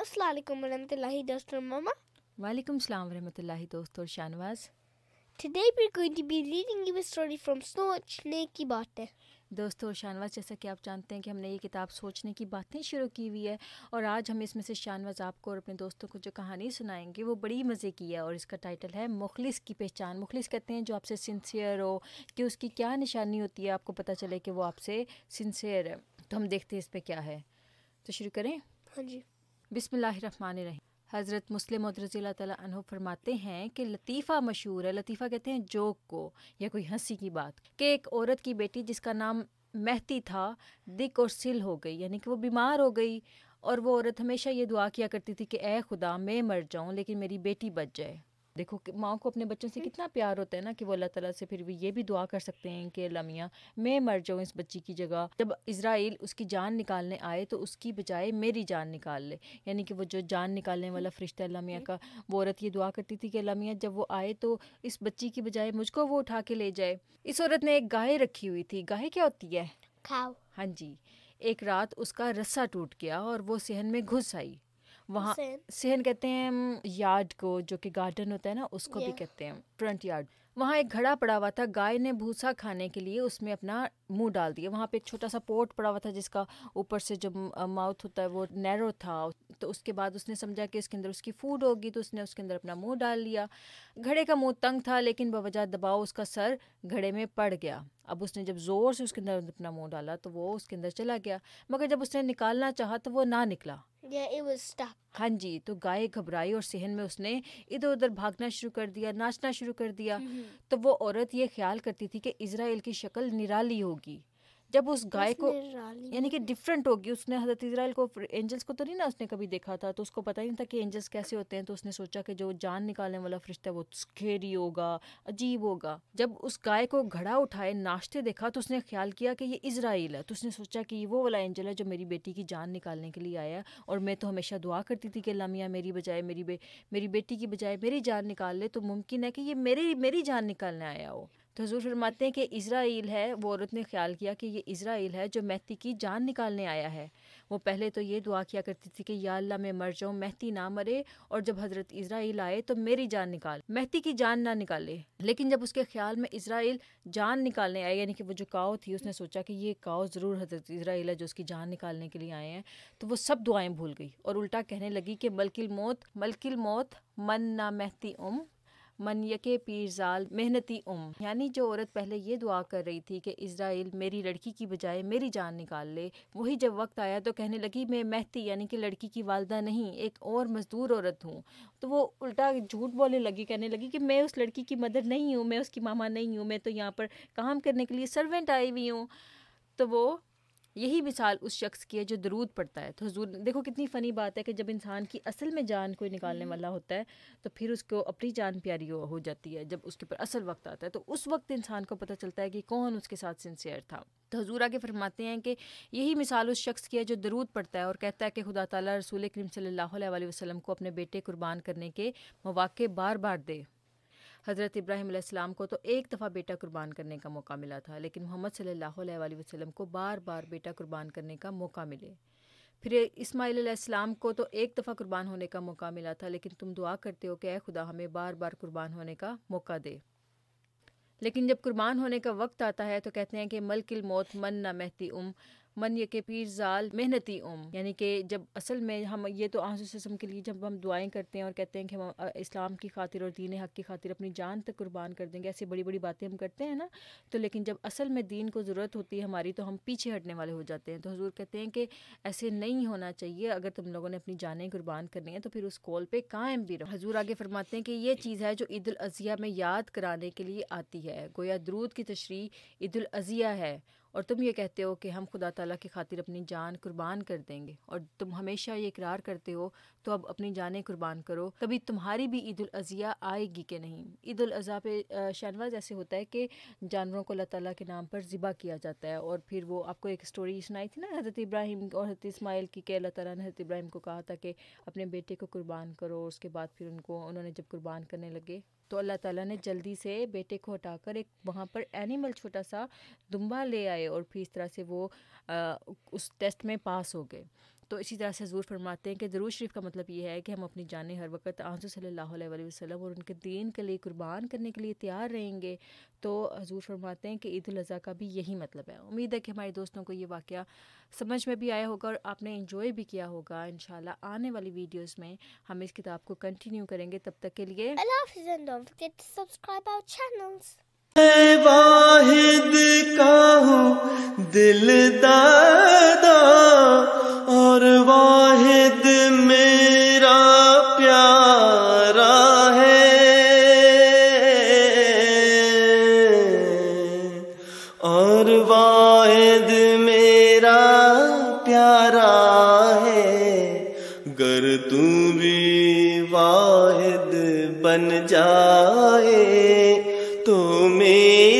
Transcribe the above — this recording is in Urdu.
السلام علیکم ورحمۃ اللہ دوست اور ماما. وعلیکم السلام ورحمۃ اللہ دوست اور Shahnawaz. Today we're going to be reading you a story from سوچنے کی باتیں. دوستو اور شانواز، جیسا کہ آپ جانتے ہیں کہ ہم نے یہ کتاب سوچنے کی باتیں شروع کی ہوئی ہے، اور آج ہم اس میں سے شانواز آپ کو اور اپنے دوستوں کو جو کہانی سنائیں گے وہ بڑی مزے کی ہے، اور اس کا ٹائٹل ہے مخلص کی پہچان. مخلص کہتے ہیں جو آپ سے سنسیئر ہو، کہ اس کی کیا نشانی ہوتی ہے، آپ کو پتہ چلے کہ وہ آپ سے سنسیئر ہے. تو ہم دیکھتے ہیں اس پہ کیا ہے. تو شروع کریں. ہاں جی. بسم اللہ الرحمن الرحیم. حضرت مسلم رضی اللہ تعالیٰ عنہ فرماتے ہیں کہ لطیفہ مشہور ہے. لطیفہ کہتے ہیں جوک کو یا کوئی ہنسی کی بات، کہ ایک عورت کی بیٹی جس کا نام مہتی تھا دک اور سل ہو گئی، یعنی کہ وہ بیمار ہو گئی، اور وہ عورت ہمیشہ یہ دعا کیا کرتی تھی کہ اے خدا میں مر جاؤں لیکن میری بیٹی بچ جائے. دیکھو کہ ماں کو اپنے بچوں سے کتنا پیار ہوتا ہے نا، کہ وہ اللہ تعالیٰ سے پھر بھی یہ بھی دعا کر سکتے ہیں کہ اللہ میاں میں مر جاؤں اس بچی کی جگہ. جب اسرائیل اس کی جان نکالنے آئے تو اس کی بجائے میری جان نکال لے، یعنی کہ وہ جو جان نکالنے والا فرشتہ اللہ میاں کا، وہ عورت یہ دعا کرتی تھی کہ اللہ میاں جب وہ آئے تو اس بچی کی بجائے مجھ کو وہ اٹھا کے لے جائے. اس عورت نے ایک گائے رکھی ہوئی تھی. گائے کیا ہوتی ہے؟ کھاؤ. ہاں جی. ایک رات اس کا رسہ ٹوٹ گیا اور وہ صحن میں گھس آئی. وہاں صحن کہتے ہیں یارڈ کو، جو کہ گارڈن ہوتا ہے نا، اس کو بھی کہتے ہیں فرنٹ یارڈ. وہاں ایک گھڑا پڑا ہوا تھا. گائے نے بھوسا کھانے کے لیے اس میں اپنا منہ ڈال دیا. وہاں پہ ایک چھوٹا سا پوٹ پڑا ہوا تھا جس کا اوپر سے جو ماؤتھ ہوتا ہے وہ نیرو تھا. تو اس کے بعد اس نے سمجھا کہ اس کے اندر اس کی فوڈ ہوگی، تو اس نے اس کے اندر اپنا منہ ڈال لیا. گھڑے کا منہ تنگ تھا لیکن بوجہ دباؤ اس کا سر گھڑے میں پڑ گیا. اب اس نے جب زور سے اس کے اندر اپنا منہ ڈالا تو وہ اس کے اندر چلا گیا، مگر جب اس نے نکالنا چاہا تو وہ نہ نکلا. ہاں جی. تو گائے گھبرائی اور صحن میں اس نے ادھر ادھر بھاگنا شروع کر دیا، ناچنا شروع کر دیا. تو وہ عورت یہ خیال کرتی تھی کہ اسرائیل کی شکل نرالی ہوگی. جب اس گائے کو یعنی کہ ڈفرینٹ ہوگی، اس نے حضرت اسرائیل کو، اینجلس کو تو نہیں نا اس نے کبھی دیکھا تھا، تو اس کو پتہ ہی نہیں تھا کہ اینجلس کیسے ہوتے ہیں. تو اس نے سوچا کہ جو جان نکالنے والا فرشتہ ہے وہ اسکیری ہوگا، عجیب ہوگا. جب اس گائے کو گھڑا اٹھائے ناشتے دیکھا تو اس نے خیال کیا کہ یہ اسرائیل ہے. تو اس نے سوچا کہ یہ وہ والا اینجل ہے جو میری بیٹی کی جان نکالنے کے لیے آیا ہے، اور میں تو ہمیشہ دعا کرتی تھی کہ اللہ میاں میری بجائے میری بیٹی کی بجائے میری جان نکال لے، تو ممکن ہے کہ یہ میری جان نکالنے آیا ہو. تو حضور فرماتے ہیں کہ اسرائیل ہے. وہ عورت نے خیال کیا کہ یہ اسرائیل ہے جو مہدی کی جان نکالنے آیا ہے. وہ پہلے تو یہ دعا کیا کرتی تھی کہ یا اللہ میں مر جاؤں، مہدی نہ مرے، اور جب حضرت اسرائیل آئے تو میری جان نکال، مہدی کی جان نہ نکالے. لیکن جب اس کے خیال میں اسرائیل جان نکالنے آئے، یعنی کہ وہ جو کاؤ تھی، اس نے سوچا کہ یہ کاؤ ضرور حضرت اسرائیل ہے جو اس کی جان نکالنے کے لیے آئے ہیں. تو وہ سب دعائیں بھول گئی اور الٹا کہنے لگی کہ ملک الموت من نہ مہدی من یکے پیرزال محنتی یعنی جو عورت پہلے یہ دعا کر رہی تھی کہ اسرائیل میری لڑکی کی بجائے میری جان نکال لے، وہی جب وقت آیا تو کہنے لگی میں مہدی یعنی کہ لڑکی کی والدہ نہیں، ایک اور مزدور عورت ہوں. تو وہ الٹا جھوٹ بولنے لگی، کہنے لگی کہ میں اس لڑکی کی مدر نہیں ہوں، میں اس کی ماما نہیں ہوں، میں تو یہاں پر کام کرنے کے لیے سرونٹ آئی ہوئی ہوں. تو وہ یہی مثال اس شخص کی ہے جو درود پڑھتا ہے. تو حضور دیکھو کتنی فنی بات ہے کہ جب انسان کی اصل میں جان کوئی نکالنے والا ہوتا ہے تو پھر اس کو اپنی جان پیاری ہو جاتی ہے. جب اس کے پر اصل وقت آتا ہے تو اس وقت انسان کو پتہ چلتا ہے کہ کون اس کے ساتھ سنسیئر تھا. تو حضور آگے فرماتے ہیں کہ یہی مثال اس شخص کی ہے جو درود پڑھتا ہے اور کہتا ہے کہ خدا تعالیٰ رسول کریم صلی اللہ علیہ وسلم کو اپنے بیٹے قربان کرنے کے مواقع بار بار دے. حضرت ابراہیم علیہ السلام کو تو ایک دفعہ بیٹا قربان کرنے کا موقع ملا تھا، لیکن محمد صلی اللہ علیہ وسلم کو بار بار بیٹا قربان کرنے کا موقع ملے. پھر اسماعیل علیہ السلام کو تو ایک دفعہ قربان ہونے کا موقع ملا تھا، لیکن تم دعا کرتے ہو کہ اے خدا ہمیں بار بار قربان ہونے کا موقع دے. لیکن جب قربان ہونے کا وقت آتا ہے تو کہتے ہیں کہ ملک الموت من نہ مہدی من یہ کہ پیر زال محنتی یعنی کہ جب اصل میں ہم یہ تو آنسو کے لیے جب ہم دعائیں کرتے ہیں اور کہتے ہیں کہ ہم اسلام کی خاطر اور دین حق کی خاطر اپنی جان تک قربان کر دیں گے، ایسی بڑی بڑی باتیں ہم کرتے ہیں نا، تو لیکن جب اصل میں دین کو ضرورت ہوتی ہے ہماری تو ہم پیچھے ہٹنے والے ہو جاتے ہیں. تو حضور کہتے ہیں کہ ایسے نہیں ہونا چاہیے. اگر تم لوگوں نے اپنی جانیں قربان کرنی ہیں تو پھر اس کول پہ قائم بھی رہو. حضور آگے فرماتے ہیں کہ یہ چیز ہے جو عید الاضحیٰ میں یاد کرانے کے لیے آتی ہے. گویا درود کی تشریح عید الاضحیٰ ہے، اور تم یہ کہتے ہو کہ ہم خدا تعالیٰ کی خاطر اپنی جان قربان کر دیں گے، اور تم ہمیشہ یہ اقرار کرتے ہو تو اب اپنی جانیں قربان کرو. کبھی تمہاری بھی عید الاضحیٰ آئے گی کہ نہیں. عید الاضحیٰ پہ شانواز ایسے ہوتا ہے کہ جانوروں کو اللہ تعالیٰ کے نام پر ذبح کیا جاتا ہے. اور پھر وہ آپ کو ایک سٹوری سنائی تھی نا حضرت ابراہیم اور حضرت اسماعیل کی، کہ اللہ تعالیٰ نے حضرت ابراہیم کو کہا تھا کہ اپنے بیٹے کو قربان کرو، اور اس کے بعد پھر انہوں نے جب قربان کرنے لگے تو اللہ تعالیٰ نے جلدی سے بیٹے کو ہٹا کر ایک وہاں پر اینیمل چھوٹا سا دمبا لے آئے، اور پھر اس طرح سے وہ اس ٹیسٹ میں پاس ہو گئے. تو اسی طرح سے حضور فرماتے ہیں کہ درود شریف کا مطلب یہ ہے کہ ہم اپنی جانیں ہر وقت حضور صلی اللہ علیہ وآلہ وسلم اور ان کے دین کے لیے قربان کرنے کے لیے تیار رہیں گے. تو حضور فرماتے ہیں کہ عید الاضحیٰ کا بھی یہی مطلب ہے. امید ہے کہ ہمارے دوستوں کو یہ واقعہ سمجھ میں بھی آیا ہوگا اور آپ نے انجوائے بھی کیا ہوگا. انشاءاللہ آنے والی ویڈیوز میں ہم اس کتاب کو کنٹینیو کریں گے. تب تک کے لیے اللہ حافظ and don't forget to subscribe our channels. واحد کا ہوں دل دادا اور واحد میرا پیارا ہے اور واحد میرا پیارا ہے. گر تو بھی واحد بن جائے تو میرا